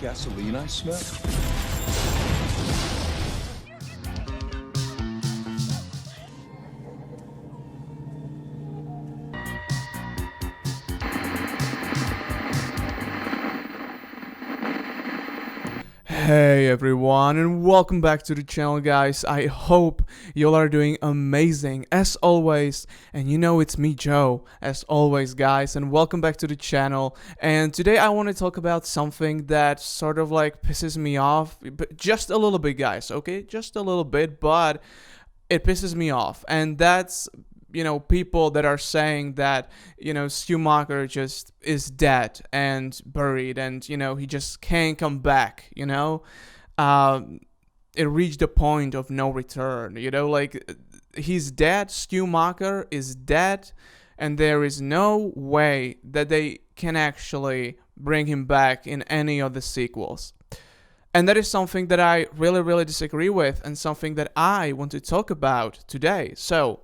gasoline I smell? Hey everyone, and welcome back to the channel, guys. I hope you all are doing amazing as always. And you know it's me, Joe, as always, guys, and welcome back to the channel. And today I want to talk about something that sort of like pisses me off, but just a little bit, guys, okay? Just a little bit, but it pisses me off. And that's people that are saying that Schumacher just is dead and buried, and he just can't come back. Um, it reached a point of no return. Like he's dead. Schumacher is dead, and there is no way that they can actually bring him back in any of the sequels. And that is something that I really, really disagree with, and something that I want to talk about today. So,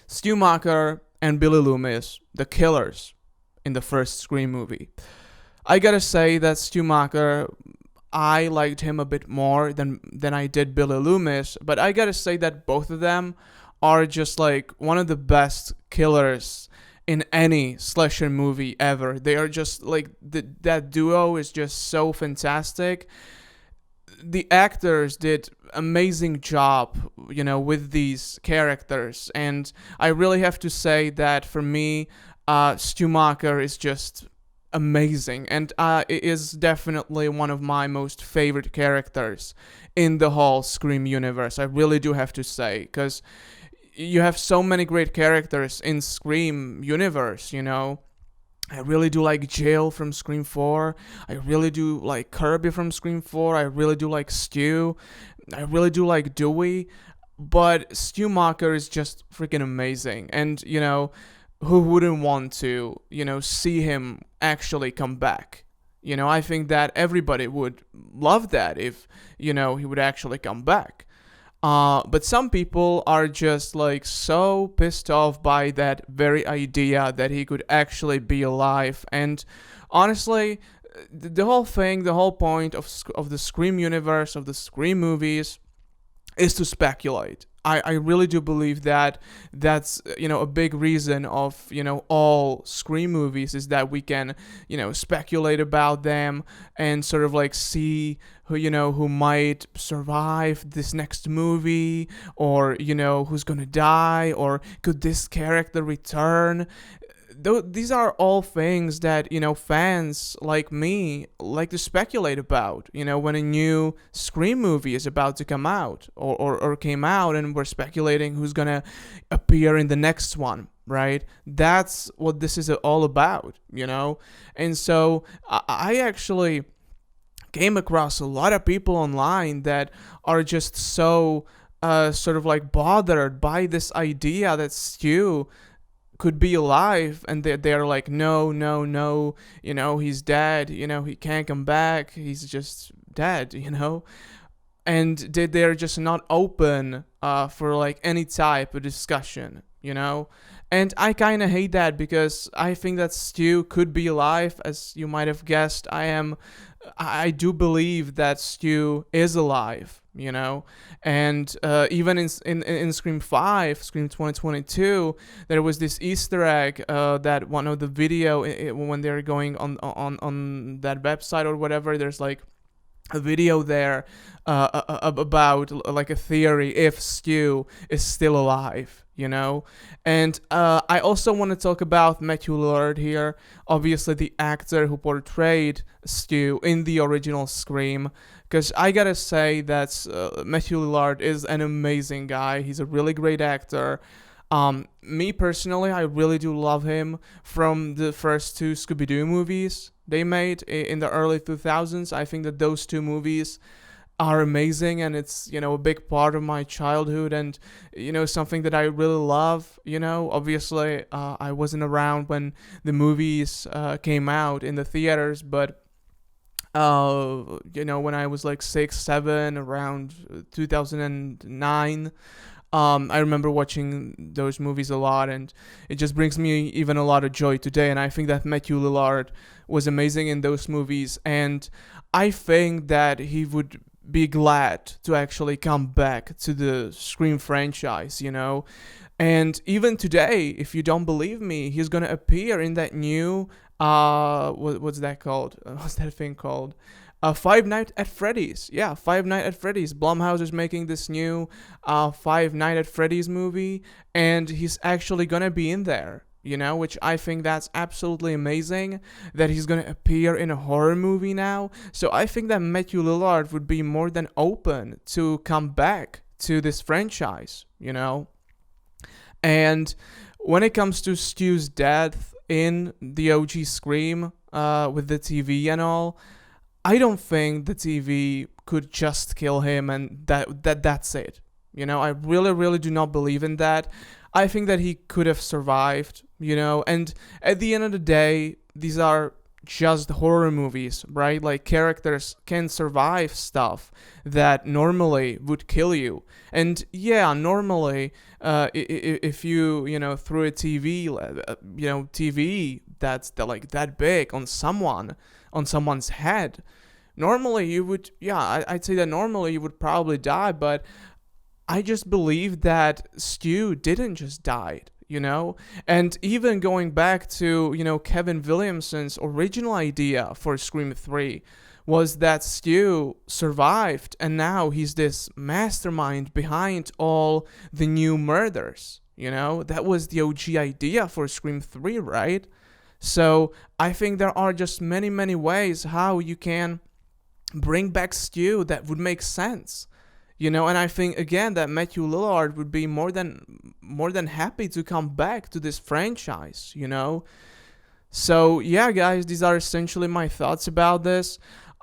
Schumacher and Billy Loomis, the killers in the first Scream movie. I gotta say that Schumacher, I liked him a bit more than I did Billy Loomis, but I gotta say that both of them are just like one of the best killers in any slasher movie ever. They are just like that duo is just so fantastic. The actors did amazing job with these characters, and I really have to say that for me, Schumacher is just amazing, and it is definitely one of my most favorite characters in the whole Scream universe. I really do have to say, because you have so many great characters in Scream universe. I really do like Jill from Scream 4. I really do like Kirby from Scream 4. I really do like Stu. I really do like Dewey. But Schumacher is just freaking amazing. And, who wouldn't want to, see him actually come back? I think that everybody would love that if, he would actually come back. But some people are just like so pissed off by that very idea that he could actually be alive. And honestly, the whole thing, the whole point of the Scream universe, of the Scream movies, is to speculate. I really do believe that that's a big reason of all Scream movies is that we can speculate about them and sort of like see who might survive this next movie, or who's gonna die, or could this character return. These are all things that fans like me like to speculate about. When a new Scream movie is about to come out, or came out, and we're speculating who's gonna appear in the next one, right? That's what this is all about. And so I actually came across a lot of people online that are just so sort of like bothered by this idea that Stu could be alive, and they're like, no, he's dead, he can't come back, he's just dead. And they're just not open for like any type of discussion. And I kind of hate that, because I think that Stu could be alive. As you might have guessed, I do believe that Stu is alive. And even in Scream 5, Scream 2022, there was this Easter egg that one of the video, when they're going on that website or whatever, there's like a video there about like a theory if Stu is still alive. And I also want to talk about Matthew Lillard here, obviously the actor who portrayed Stu in the original Scream, because I gotta say that Matthew Lillard is an amazing guy. He's a really great actor. Me personally, I really do love him from the first two Scooby-Doo movies they made in the early 2000s. I think that those two movies are amazing, and it's a big part of my childhood, and something that I really love. Obviously I wasn't around when the movies came out in the theaters, but when I was like 6, 7, around 2009, I remember watching those movies a lot, and it just brings me even a lot of joy today. And I think that Matthew Lillard was amazing in those movies, and I think that he would be glad to actually come back to the Scream franchise, you know. And even today, if you don't believe me, he's gonna appear in that new what's that called? What's that thing called? Five Nights at Freddy's. Yeah, Five Nights at Freddy's. Blumhouse is making this new Five Nights at Freddy's movie, and he's actually gonna be in there. You know, which I think that's absolutely amazing that he's gonna appear in a horror movie now. So I think that Matthew Lillard would be more than open to come back to this franchise. You know, and when it comes to Stu's death in the OG Scream, with the TV and all, I don't think the TV could just kill him and that's it. You know, I really do not believe in that. I think that he could have survived, you know, and at the end of the day, these are just horror movies, right? Like, characters can survive stuff that normally would kill you. And yeah, normally, if you know, threw a TV that's like that big on someone's head, normally you would, yeah, I'd say that normally you would probably die, but I just believe that Stu didn't just die, you know? And even going back to, you know, Kevin Williamson's original idea for Scream 3 was that Stu survived and now he's this mastermind behind all the new murders, you know? That was the OG idea for Scream 3, right? So I think there are just many ways how you can bring back Stu that would make sense. You know, and I think again that Matthew Lillard would be more than happy to come back to this franchise, you know. So yeah, guys, these are essentially my thoughts about this.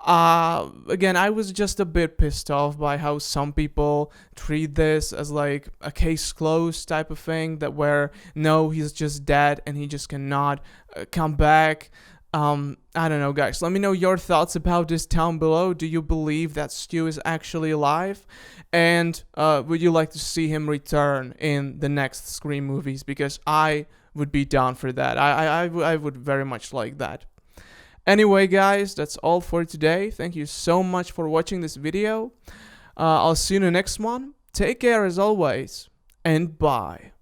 Again, I was just a bit pissed off by how some people treat this as like a case closed type of thing, that where no, he's just dead and he just cannot come back. I don't know, guys. Let me know your thoughts about this down below. Do you believe that Stu is actually alive? And would you like to see him return in the next Scream movies? Because I would be down for that. I would very much like that. Anyway, guys, that's all for today. Thank you so much for watching this video. I'll see you in the next one. Take care as always, and bye.